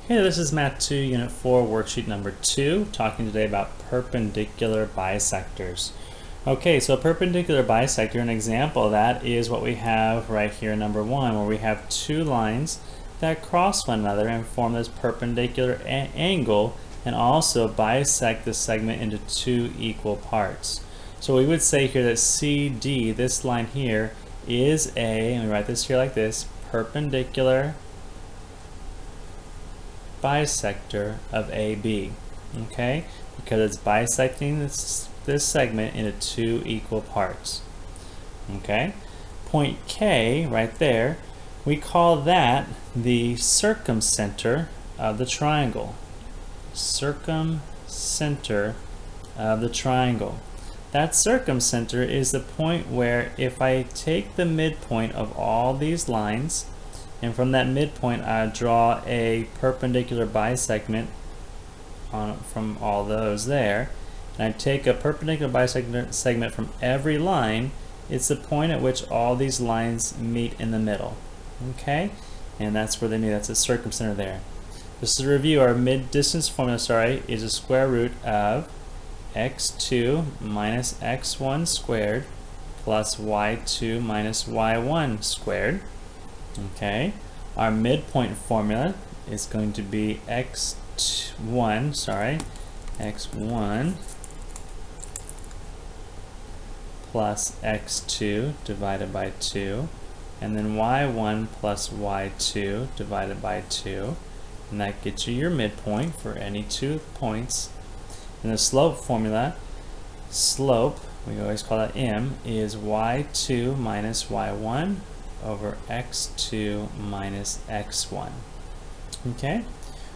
Hey, this is Math 2, Unit 4, Worksheet number 2, talking today about perpendicular bisectors. Okay, so a perpendicular bisector, an example of that is what we have right here in number 1, where we have two lines that cross one another and form this perpendicular angle and also bisect the segment into two equal parts. So we would say here that CD, this line here, is a, and we write this here like this, perpendicular bisector of AB, okay? Because it's bisecting this segment into two equal parts, okay? Point K, right there, we call that the circumcenter of the triangle. Circumcenter of the triangle. That circumcenter is the point where if I take the midpoint of all these lines, and from that midpoint I draw a perpendicular bisegment from all those there, and I take a perpendicular bisegment from every line, it's the point at which all these lines meet in the middle. Okay? And that's where they meet. That's a circumcenter there. Just to review, our mid-distance formula, is the square root of x2 minus x1 squared plus y2 minus y1 squared. Okay, our midpoint formula is going to be x1 plus x2 divided by 2, and then y1 plus y2 divided by 2, and that gets you your midpoint for any two points. And the slope formula, we always call that m, is y2 minus y1 over x2 minus x1. Okay?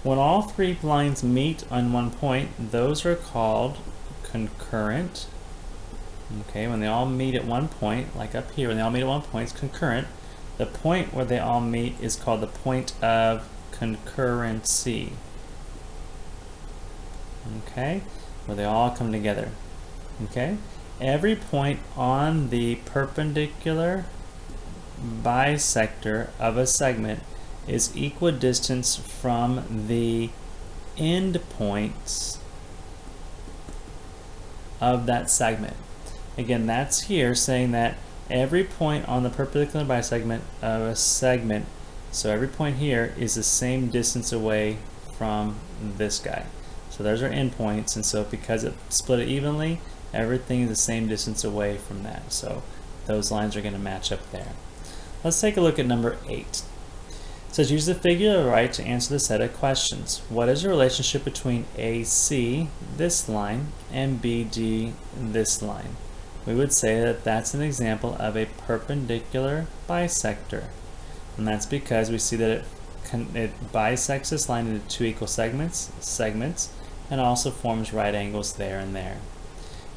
When all three lines meet on one point, those are called concurrent. Okay, when they all meet at one point, like up here, when they all meet at one point, it's concurrent. The point where they all meet is called the point of concurrency. Okay? Where they all come together. Okay? Every point on the perpendicular bisector of a segment is equidistant from the end points of that segment. Again, that's here saying that every point on the perpendicular bisegment of a segment, so every point here is the same distance away from this guy. So there's our endpoints, and so because it split it evenly, everything is the same distance away from that. So those lines are going to match up there. Let's take a look at number 8. It says use the figure to the right to answer the set of questions. What is the relationship between AC, this line, and BD, this line? We would say that that's an example of a perpendicular bisector. And that's because we see that it bisects this line into two equal segments, and also forms right angles there and there.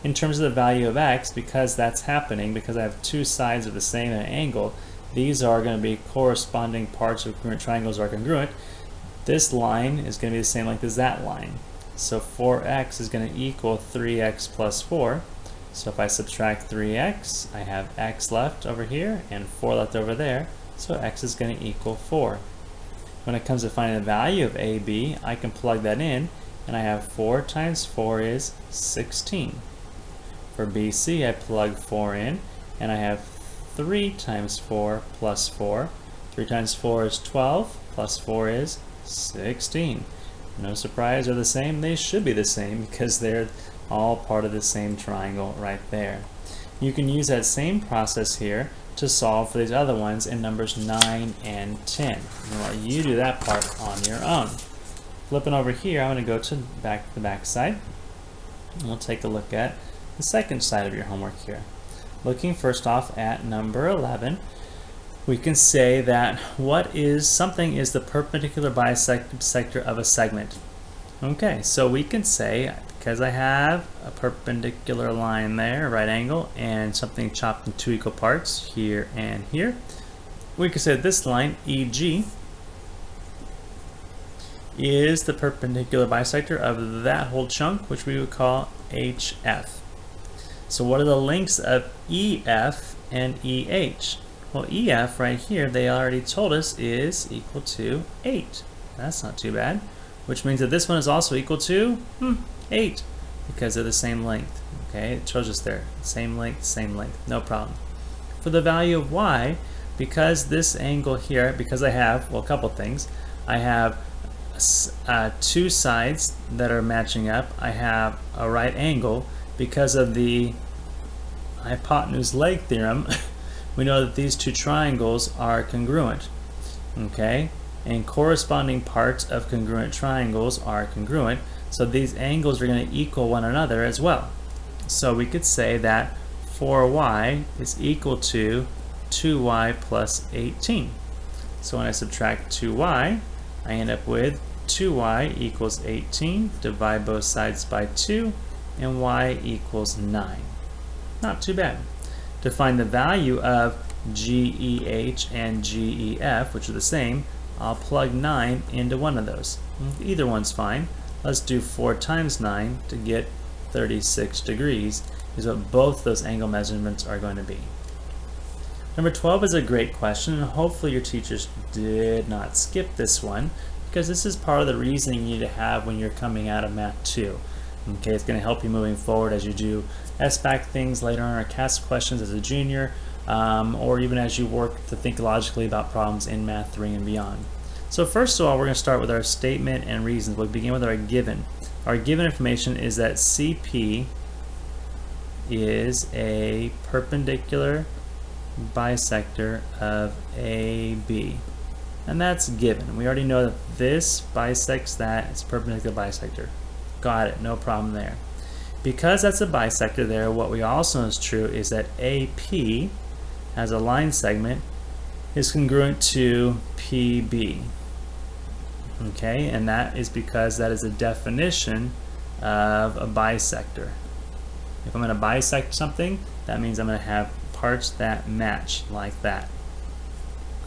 In terms of the value of x, because that's happening, because I have two sides of the same angle, these are going to be corresponding parts of congruent triangles are congruent. This line is going to be the same length as that line. So 4x is going to equal 3x plus 4. So if I subtract 3x, I have x left over here and 4 left over there. So x is going to equal 4. When it comes to finding the value of AB, I can plug that in, and I have 4 times 4 is 16. For BC, I plug 4 in, and I have 3 times 4 plus 4. 3 times 4 is 12, plus 4 is 16. No surprise, they're the same. They should be the same because they're all part of the same triangle right there. You can use that same process here to solve for these other ones in numbers 9 and 10. I'll let you do that part on your own. Flipping over here, I'm going to go to the back side, and we'll take a look at the second side of your homework here. Looking first off at number 11, we can say that something is the perpendicular bisector of a segment. Okay, so we can say, because I have a perpendicular line there, a right angle, and something chopped in two equal parts, here and here, we can say that this line, EG, is the perpendicular bisector of that whole chunk, which we would call HF. So what are the lengths of EF and EH? Well, EF right here, they already told us, is equal to 8. That's not too bad. Which means that this one is also equal to 8 because they're the same length. Okay, it shows us there. Same length, no problem. For the value of y, because this angle here, because I have, well, a couple things. I have two sides that are matching up. I have a right angle. Because of the hypotenuse leg theorem, we know that these two triangles are congruent. Okay, and corresponding parts of congruent triangles are congruent, so these angles are going to equal one another as well. So we could say that 4y is equal to 2y plus 18. So when I subtract 2y, I end up with 2y equals 18, divide both sides by 2, and y equals 9. Not too bad. To find the value of GEH and GEF, which are the same, I'll plug 9 into one of those. Either one's fine. Let's do 4 times 9 to get 36 degrees, is what both those angle measurements are going to be. Number 12 is a great question, and hopefully your teachers did not skip this one, because this is part of the reasoning you need to have when you're coming out of Math 2. Okay, it's going to help you moving forward as you do SBAC things later on, or CAS questions as a junior, or even as you work to think logically about problems in Math 3 and beyond. So first of all, we're going to start with our statement and reasons. We'll begin with our given. Our given information is that CP is a perpendicular bisector of AB. And that's given. We already know that this bisects that. It's a perpendicular bisector. Got it, no problem there. Because that's a bisector there, what we also know is true is that AP as a line segment is congruent to PB. Okay, and that is because that is a definition of a bisector. If I'm going to bisect something, that means I'm going to have parts that match like that.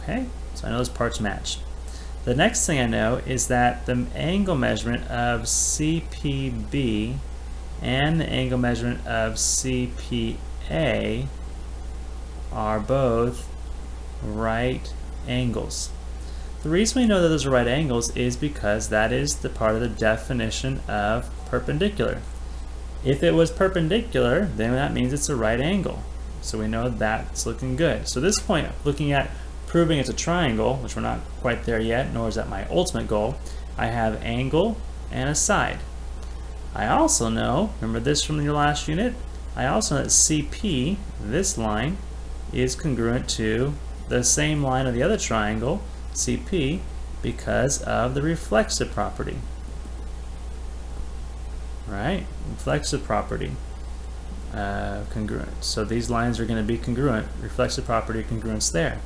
Okay, so I know those parts match. The next thing I know is that the angle measurement of CPB and the angle measurement of CPA are both right angles. The reason we know that those are right angles is because that is the part of the definition of perpendicular. If it was perpendicular, then that means it's a right angle. So we know that's looking good. So at this point, looking at proving it's a triangle, which we're not quite there yet, nor is that my ultimate goal, I have angle and a side. I also know, remember this from your last unit, I also know that CP, this line, is congruent to the same line of the other triangle, CP, because of the reflexive property. Right? Reflexive property. Congruent. So these lines are going to be congruent. Reflexive property, congruence there.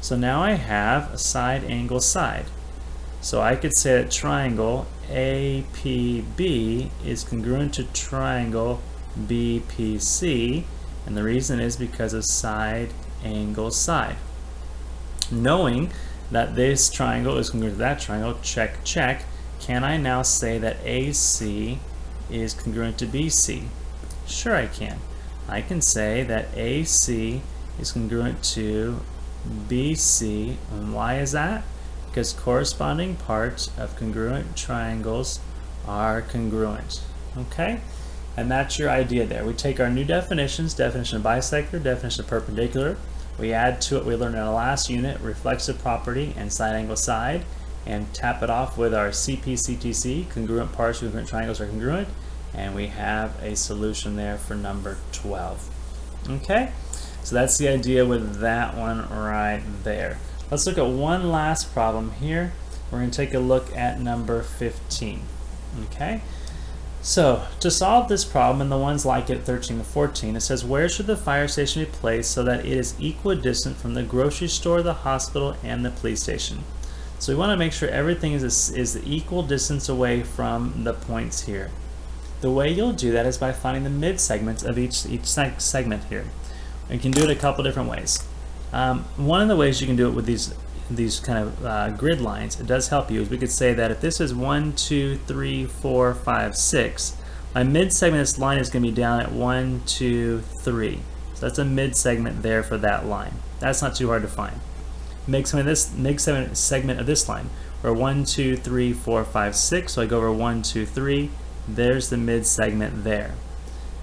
So now I have a side angle side. So I could say that triangle APB is congruent to triangle BPC, and the reason is because of side angle side. Knowing that this triangle is congruent to that triangle, check, check, can I now say that AC is congruent to BC? Sure I can. I can say that AC is congruent to BC, and why is that? Because corresponding parts of congruent triangles are congruent. Okay? And that's your idea there. We take our new definitions, definition of bisector, definition of perpendicular, we add to it we learned in our last unit, reflexive property and side angle side, and tap it off with our CP/CTC, congruent parts of congruent triangles are congruent, and we have a solution there for number 12. Okay? So that's the idea with that one right there. Let's look at one last problem here. We're going to take a look at number 15. Okay? So, to solve this problem, and the ones like it, 13 to 14, it says, where should the fire station be placed so that it is equidistant from the grocery store, the hospital, and the police station? So we want to make sure everything is the equal distance away from the points here. The way you'll do that is by finding the mid segments of each segment here. You can do it a couple different ways. One of the ways you can do it with these kind of grid lines, it does help you, is we could say that if this is 1, 2, 3, 4, 5, 6, my mid segment of this line is going to be down at 1, 2, 3. So that's a mid segment there for that line. That's not too hard to find. Mid segment of this line. or 1, 2, 3, 4, 5, 6. So I go over 1, 2, 3. There's the mid segment there.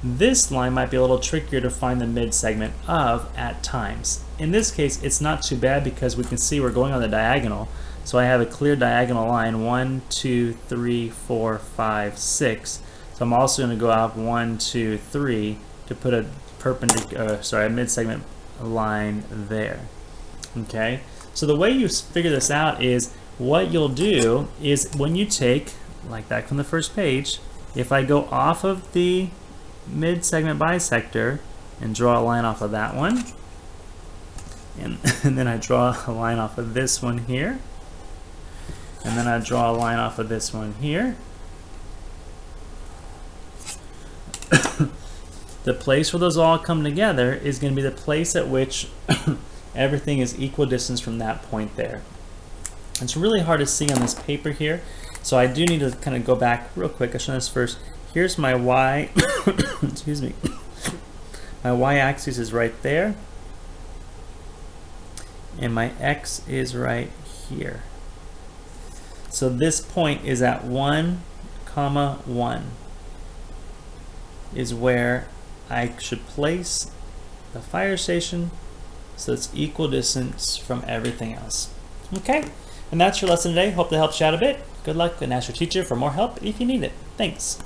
This line might be a little trickier to find the mid segment of at times. In this case, it's not too bad because we can see we're going on the diagonal. So I have a clear diagonal line, 1, 2, 3, 4, 5, 6. So I'm also going to go out 1, 2, 3 to put a perpendicular, a mid segment line there. Okay, so the way you figure this out is what you'll do is when you take, like that from the first page, if I go off of the mid segment bisector and draw a line off of that one, and then I draw a line off of this one here, and then I draw a line off of this one here. The place where those all come together is going to be the place at which everything is equal distance from that point there. It's really hard to see on this paper here, so I do need to kind of go back real quick. I'll show this first. Here's my y, excuse me, my y-axis is right there, and my x is right here. So this point is at 1, 1 is where I should place the fire station so it's equal distance from everything else. Okay, and that's your lesson today. Hope that helps you out a bit. Good luck and ask your teacher for more help if you need it. Thanks.